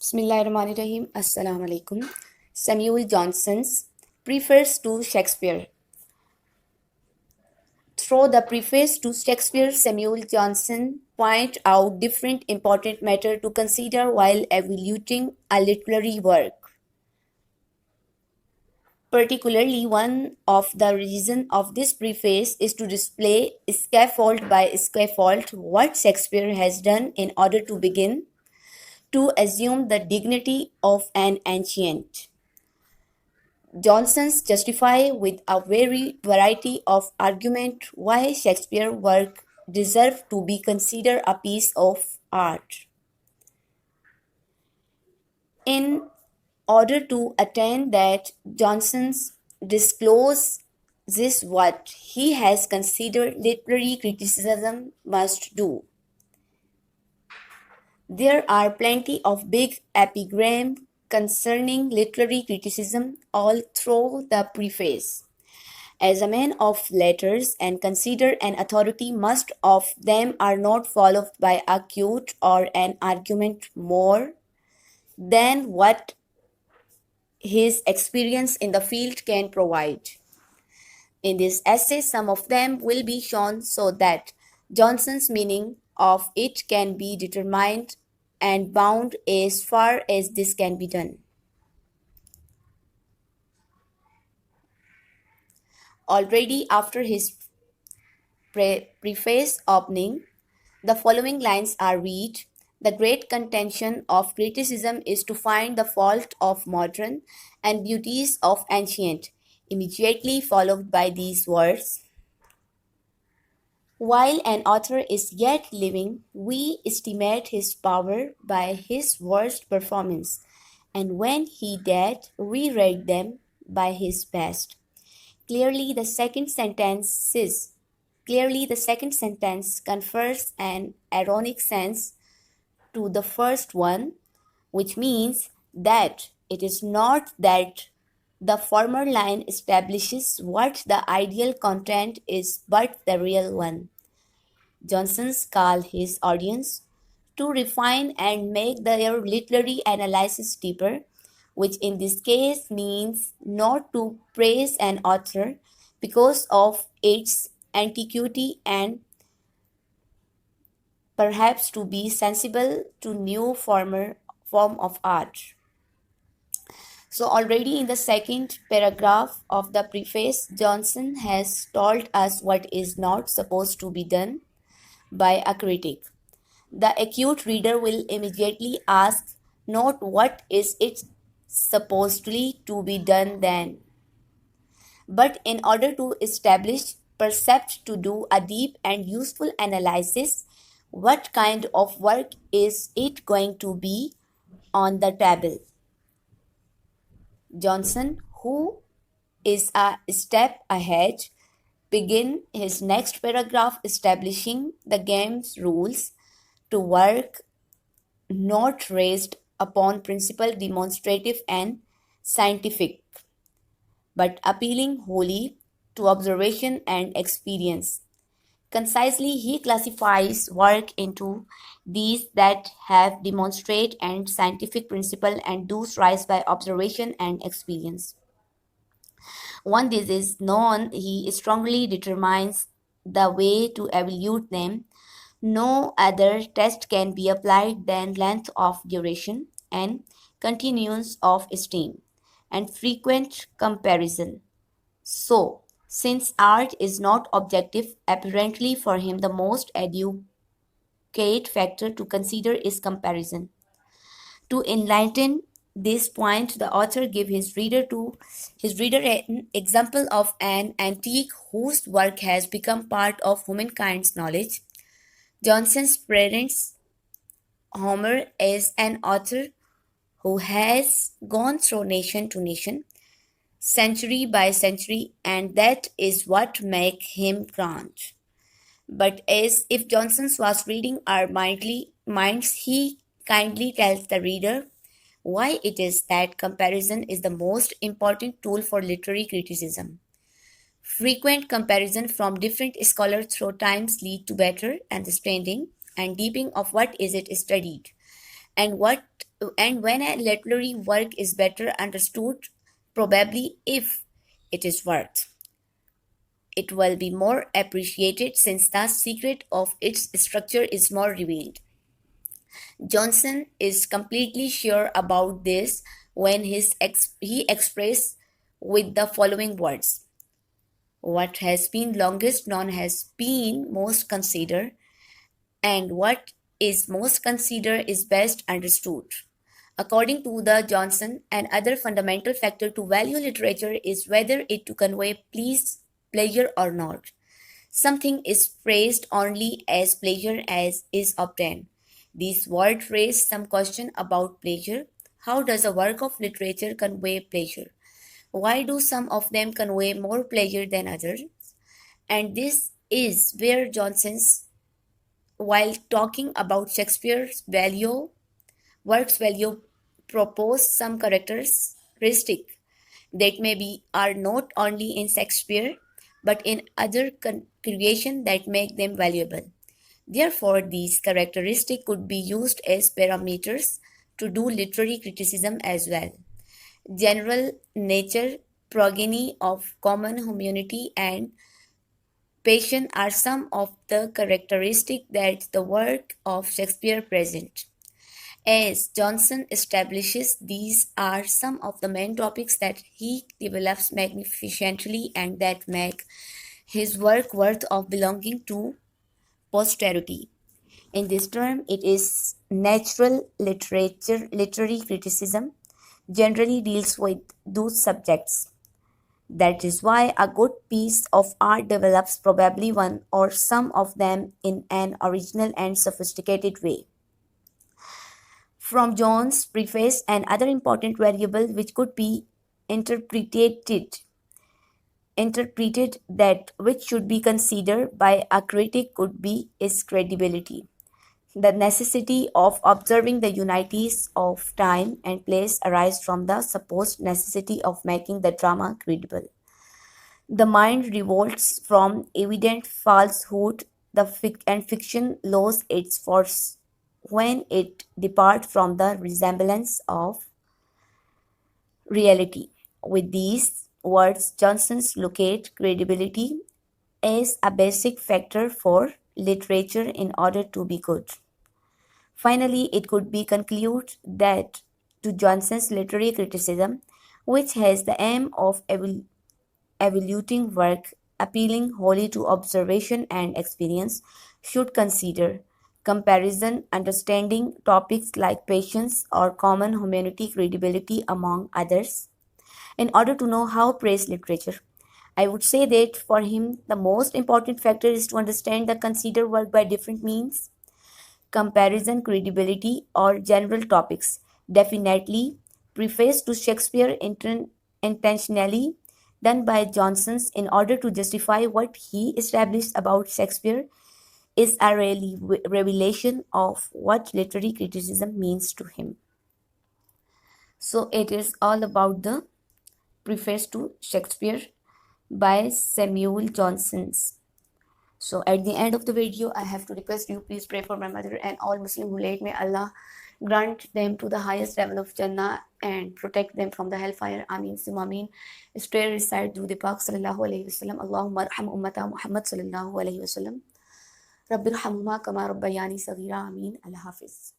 Bismillahirrahmanirrahim. Assalamu alaikum. Samuel Johnson's Preface to Shakespeare. Through the preface to Shakespeare, Samuel Johnson points out different important matters to consider while evaluating a literary work. Particularly, one of the reasons of this preface is to display scaffold by scaffold what Shakespeare has done in order to begin to assume the dignity of an ancient. Johnson's justify with a very variety of argument why Shakespeare's work deserve to be considered a piece of art. In order to attain that, Johnson's disclose this what he has considered literary criticism must do. There are plenty of big epigrams concerning literary criticism all through the preface. As a man of letters and considered an authority, most of them are not followed by acute or an argument more than what his experience in the field can provide. In this essay, some of them will be shown so that Johnson's meaning of it can be determined and bound as far as this can be done. Already after his preface opening, the following lines are read. The great contention of criticism is to find the fault of modern and beauties of ancient, immediately followed by these words. While an author is yet living, we estimate his power by his worst performance, and when he died, we rate them by his best. Clearly, the second sentence confers an ironic sense to the first one, which means that it is not that the former line establishes what the ideal content is, but the real one. Johnson's call his audience to refine and make their literary analysis deeper, which in this case means not to praise an author because of its antiquity and perhaps to be sensible to new form of art. So already in the second paragraph of the preface, Johnson has told us what is not supposed to be done by a critic. The acute reader will immediately ask not what is it supposedly to be done then, but in order to establish percept to do a deep and useful analysis, what kind of work is it going to be on the table? Johnson, who is a step ahead, begin his next paragraph establishing the game's rules to work not raised upon principle demonstrative and scientific, but appealing wholly to observation and experience. Concisely, he classifies work into these that have demonstrate and scientific principle and those rise by observation and experience. Once this is known, he strongly determines the way to evaluate them. No other test can be applied than length of duration and continuance of esteem and frequent comparison. So, since art is not objective, apparently for him the most educate factor to consider is comparison. To enlighten this point, the author gives his reader an example of an antique whose work has become part of humankind's knowledge. Johnson's parents Homer is an author who has gone through nation to nation, century by century, and that is what makes him grand. But as if Johnson was reading our minds, he kindly tells the reader why it is that comparison is the most important tool for literary criticism. Frequent comparison from different scholars through times lead to better understanding and deepening of what is it studied and what And when a literary work is better understood, probably if it is worth, it will be more appreciated since the secret of its structure is more revealed. Johnson is completely sure about this when he expressed with the following words: what has been longest known has been most considered, and what is most considered is best understood. According to the Johnson, another fundamental factor to value literature is whether it to convey pleasure or not. Something is praised only as pleasure as is obtained. These words raise some question about pleasure. How does a work of literature convey pleasure? Why do some of them convey more pleasure than others? And this is where Johnson's, while talking about Shakespeare's work's value, proposed some characteristics that maybe are not only in Shakespeare but in other creation that make them valuable. Therefore, these characteristics could be used as parameters to do literary criticism as well. General nature, progeny of common humanity, and passion are some of the characteristics that the work of Shakespeare present. As Johnson establishes, these are some of the main topics that he develops magnificently and that make his work worth of belonging to posterity. In this term, it is natural literature, literary criticism generally deals with those subjects. That is why a good piece of art develops probably one or some of them in an original and sophisticated way. From John's preface, and other important variable which could be interpreted interpreted that which should be considered by a critic could be its credibility. The necessity of observing the unities of time and place arise from the supposed necessity of making the drama credible. The mind revolts from evident falsehood, and fiction loses its force when it departs from the resemblance of reality. With these words, Johnson's locate credibility as a basic factor for literature in order to be good. Finally, it could be concluded that to Johnson's literary criticism, which has the aim of evaluating work, appealing wholly to observation and experience, should consider comparison, understanding topics like patience or common humanity, credibility, among others, in order to know how praise literature. I would say that for him, the most important factor is to understand the consider work by different means: comparison, credibility, or general topics. Definitely, preface to Shakespeare intentionally done by Johnson's in order to justify what he established about Shakespeare is a really revelation of what literary criticism means to him. So it is all about the preface to Shakespeare by Samuel Johnson. So at the end of the video, I have to request you, please pray for my mother and all Muslim who late. May Allah grant them to the highest level of Jannah and protect them from the hellfire. Ameen. Summa ameen. Stay recite Dude Pak sallallahu alayhi wasallam. Allahumma arham ummata Muhammad sallallahu alayhi wasallam. Rabbi irhamhuma kama rabbayani saghira. Ameen. Allah Hafiz.